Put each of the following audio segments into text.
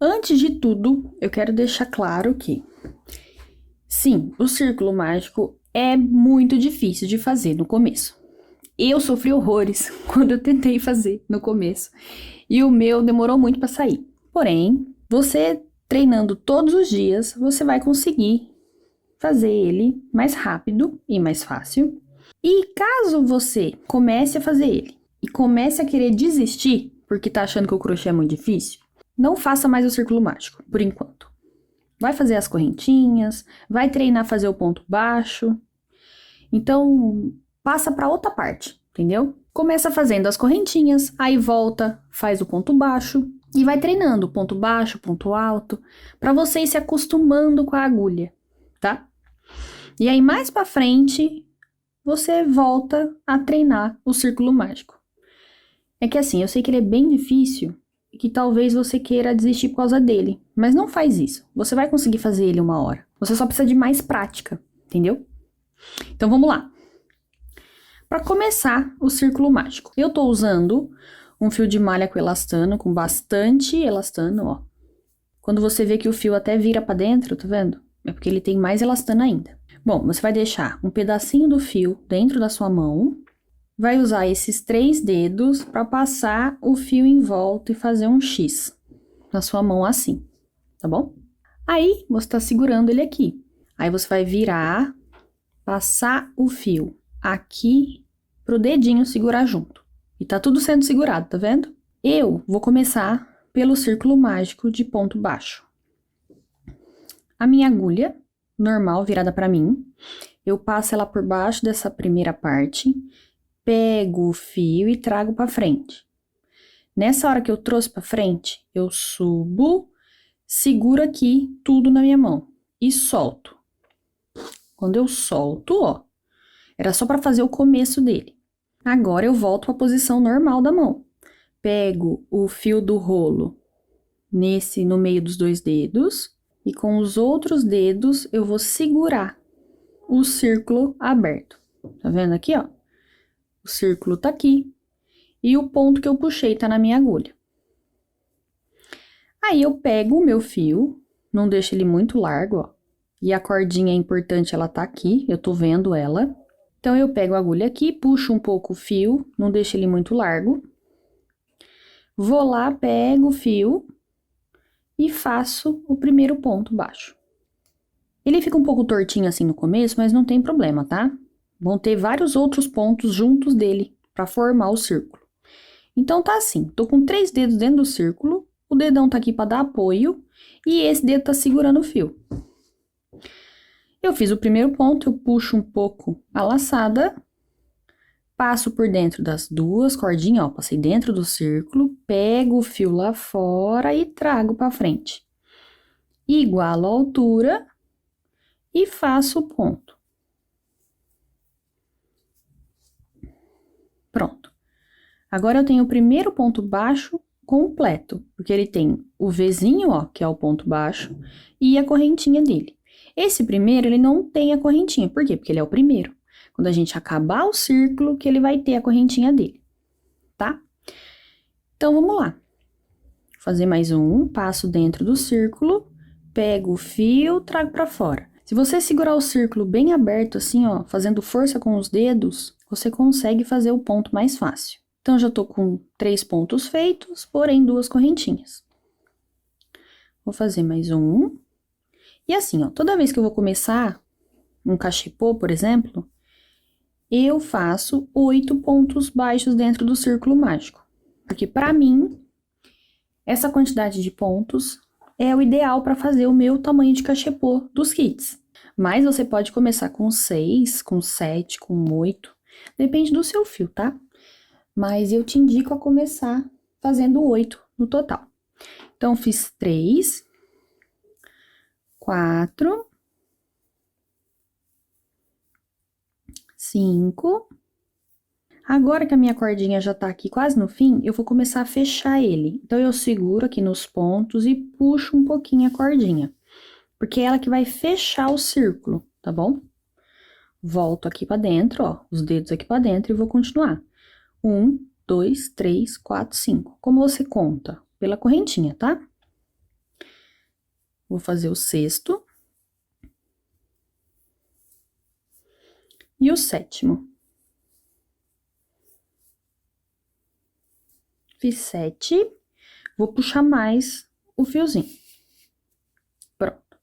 Antes de tudo, eu quero deixar claro que, sim, o círculo mágico é muito difícil de fazer no começo. Eu sofri horrores quando eu tentei fazer no começo e o meu demorou muito para sair. Porém, você treinando todos os dias, você vai conseguir fazer ele mais rápido e mais fácil. E caso você comece a fazer ele e comece a querer desistir, porque tá achando que o crochê é muito difícil, não faça mais o círculo mágico, por enquanto. Vai fazer as correntinhas, vai treinar fazer o ponto baixo. Então, passa para outra parte, entendeu? Começa fazendo as correntinhas, aí volta, faz o ponto baixo e vai treinando ponto baixo, ponto alto, para você ir se acostumando com a agulha, tá? E aí mais para frente, você volta a treinar o círculo mágico. É que assim, eu sei que ele é bem difícil e que talvez você queira desistir por causa dele, mas não faz isso. Você vai conseguir fazer ele uma hora. Você só precisa de mais prática, entendeu? Então vamos lá. Para começar o círculo mágico, eu tô usando um fio de malha com elastano, com bastante elastano, ó. Quando você vê que o fio até vira para dentro, tá vendo? É porque ele tem mais elastano ainda. Bom, você vai deixar um pedacinho do fio dentro da sua mão, vai usar esses 3 dedos para passar o fio em volta e fazer um X na sua mão assim, tá bom? Aí, você tá segurando ele aqui. Aí, você vai virar, passar o fio aqui pro dedinho segurar junto. E tá tudo sendo segurado, tá vendo? Eu vou começar pelo círculo mágico de ponto baixo. A minha agulha, normal, virada para mim, eu passo ela por baixo dessa primeira parte, pego o fio e trago para frente. Nessa hora que eu trouxe para frente, eu subo, seguro aqui tudo na minha mão e solto. Quando eu solto, ó, era só para fazer o começo dele. Agora eu volto para a posição normal da mão. Pego o fio do rolo no meio dos 2 dedos e com os outros dedos eu vou segurar o círculo aberto. Tá vendo aqui, ó? O círculo tá aqui e o ponto que eu puxei tá na minha agulha. Aí eu pego o meu fio, não deixo ele muito largo, ó. E a cordinha é importante, ela tá aqui, eu tô vendo ela. Então, eu pego a agulha aqui, puxo um pouco o fio, não deixo ele muito largo. Vou lá, pego o fio e faço o primeiro ponto baixo. Ele fica um pouco tortinho assim no começo, mas não tem problema, tá? Vão ter vários outros pontos juntos dele para formar o círculo. Então, tá assim, tô com 3 dedos dentro do círculo, o dedão tá aqui para dar apoio e esse dedo tá segurando o fio. Eu fiz o primeiro ponto, eu puxo um pouco a laçada, passo por dentro das 2 cordinhas, ó, passei dentro do círculo, pego o fio lá fora e trago para frente. Igualo a altura e faço o ponto. Pronto. Agora eu tenho o primeiro ponto baixo completo, porque ele tem o Vzinho, ó, que é o ponto baixo, e a correntinha dele. Esse primeiro, ele não tem a correntinha. Por quê? Porque ele é o primeiro. Quando a gente acabar o círculo, que ele vai ter a correntinha dele, tá? Então, vamos lá. Vou fazer mais um, passo dentro do círculo, pego o fio, trago pra fora. Se você segurar o círculo bem aberto assim, ó, fazendo força com os dedos, você consegue fazer o ponto mais fácil. Então, já tô com 3 pontos feitos, porém 2 correntinhas. Vou fazer mais um. E assim, ó, toda vez que eu vou começar um cachepô, por exemplo, eu faço 8 pontos baixos dentro do círculo mágico. Porque, para mim, essa quantidade de pontos é o ideal para fazer o meu tamanho de cachepô dos kits. Mas você pode começar com 6, com 7, com 8, depende do seu fio, tá? Mas eu te indico a começar fazendo 8 no total. Então, fiz 3, 4, 5. Agora que a minha cordinha já tá aqui quase no fim, eu vou começar a fechar ele. Então, eu seguro aqui nos pontos e puxo um pouquinho a cordinha, porque é ela que vai fechar o círculo, tá bom? Volto aqui pra dentro, ó, os dedos aqui pra dentro e vou continuar. 1, 2, 3, 4, 5. Como você conta? Pela correntinha, tá? Vou fazer o sexto. E o sétimo. Fiz 7. Vou puxar mais o fiozinho. Pronto.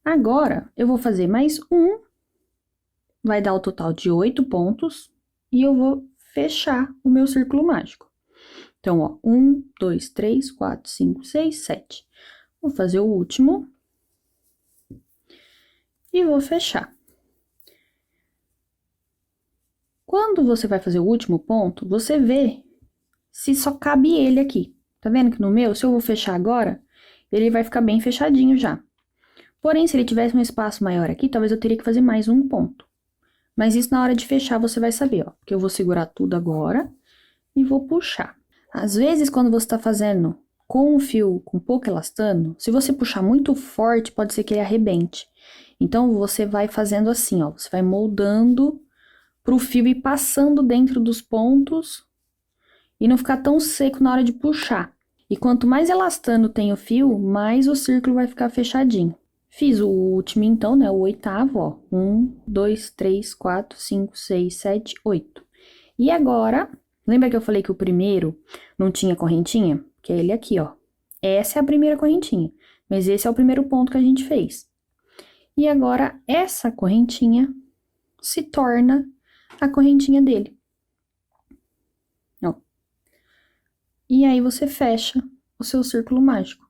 Agora, eu vou fazer mais um. Vai dar o total de 8 pontos. E eu vou fechar o meu círculo mágico. Então, ó, 1, 2, 3, 4, 5, 6, 7. Vou fazer o último. E vou fechar. Quando você vai fazer o último ponto, você vê se só cabe ele aqui. Tá vendo que no meu, se eu vou fechar agora, ele vai ficar bem fechadinho já. Porém, se ele tivesse um espaço maior aqui, talvez eu teria que fazer mais um ponto. Mas isso na hora de fechar você vai saber, ó. Porque eu vou segurar tudo agora e vou puxar. Às vezes, quando você tá fazendo com um fio com pouco elastano, se você puxar muito forte, pode ser que ele arrebente. Então, você vai fazendo assim, ó. Você vai moldando pro fio ir passando dentro dos pontos e não ficar tão seco na hora de puxar. E quanto mais elastano tem o fio, mais o círculo vai ficar fechadinho. Fiz o último então, né, o oitavo, ó. 1, 2, 3, 4, 5, 6, 7, 8. E agora, lembra que eu falei que o primeiro não tinha correntinha? Que é ele aqui, ó. Essa é a primeira correntinha, mas esse é o primeiro ponto que a gente fez. E agora, essa correntinha se torna a correntinha dele. Ó. E aí, você fecha o seu círculo mágico.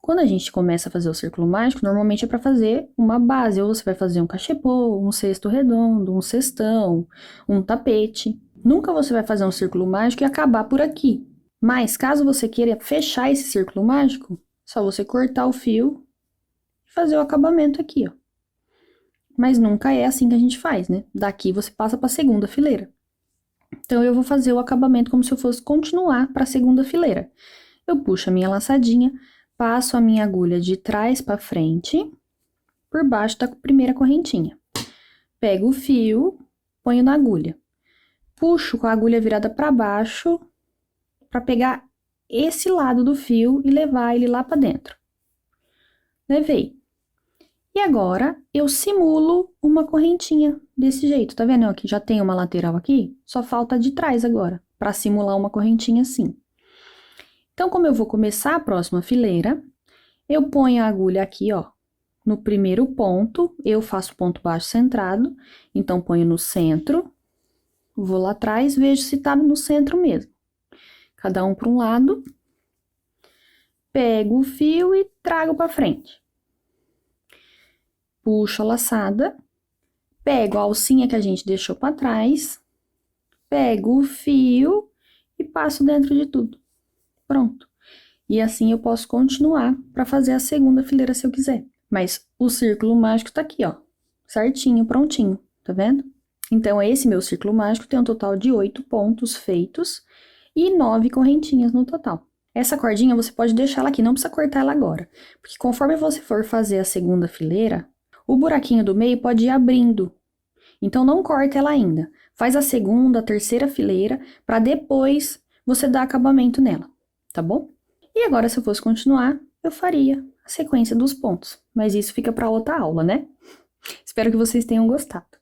Quando a gente começa a fazer o círculo mágico, normalmente é para fazer uma base. Ou você vai fazer um cachepô, um cesto redondo, um cestão, um tapete. Nunca você vai fazer um círculo mágico e acabar por aqui. Mas, caso você queira fechar esse círculo mágico, só você cortar o fio e fazer o acabamento aqui, ó. Mas nunca é assim que a gente faz, né? Daqui você passa para a segunda fileira. Então, eu vou fazer o acabamento como se eu fosse continuar para a segunda fileira. Eu puxo a minha laçadinha, passo a minha agulha de trás para frente, por baixo da primeira correntinha. Pego o fio, ponho na agulha. Puxo com a agulha virada para baixo, para pegar esse lado do fio e levar ele lá para dentro. Levei. E agora, eu simulo uma correntinha desse jeito, tá vendo? Aqui já tem uma lateral aqui, só falta a de trás agora, para simular uma correntinha assim. Então, como eu vou começar a próxima fileira, eu ponho a agulha aqui, ó, no primeiro ponto, eu faço ponto baixo centrado, então ponho no centro, vou lá atrás, vejo se tá no centro mesmo. Cada um para um lado, pego o fio e trago para frente. Puxo a laçada, pego a alcinha que a gente deixou para trás, pego o fio e passo dentro de tudo. Pronto. E assim eu posso continuar para fazer a segunda fileira se eu quiser. Mas o círculo mágico tá aqui, ó, certinho, prontinho, tá vendo? Então, esse meu círculo mágico tem um total de 8 pontos feitos e 9 correntinhas no total. Essa cordinha você pode deixar ela aqui, não precisa cortar ela agora. Porque conforme você for fazer a segunda fileira, o buraquinho do meio pode ir abrindo. Então, não corta ela ainda. Faz a segunda, a terceira fileira, para depois você dar acabamento nela, tá bom? E agora, se eu fosse continuar, eu faria a sequência dos pontos. Mas isso fica para outra aula, né? Espero que vocês tenham gostado.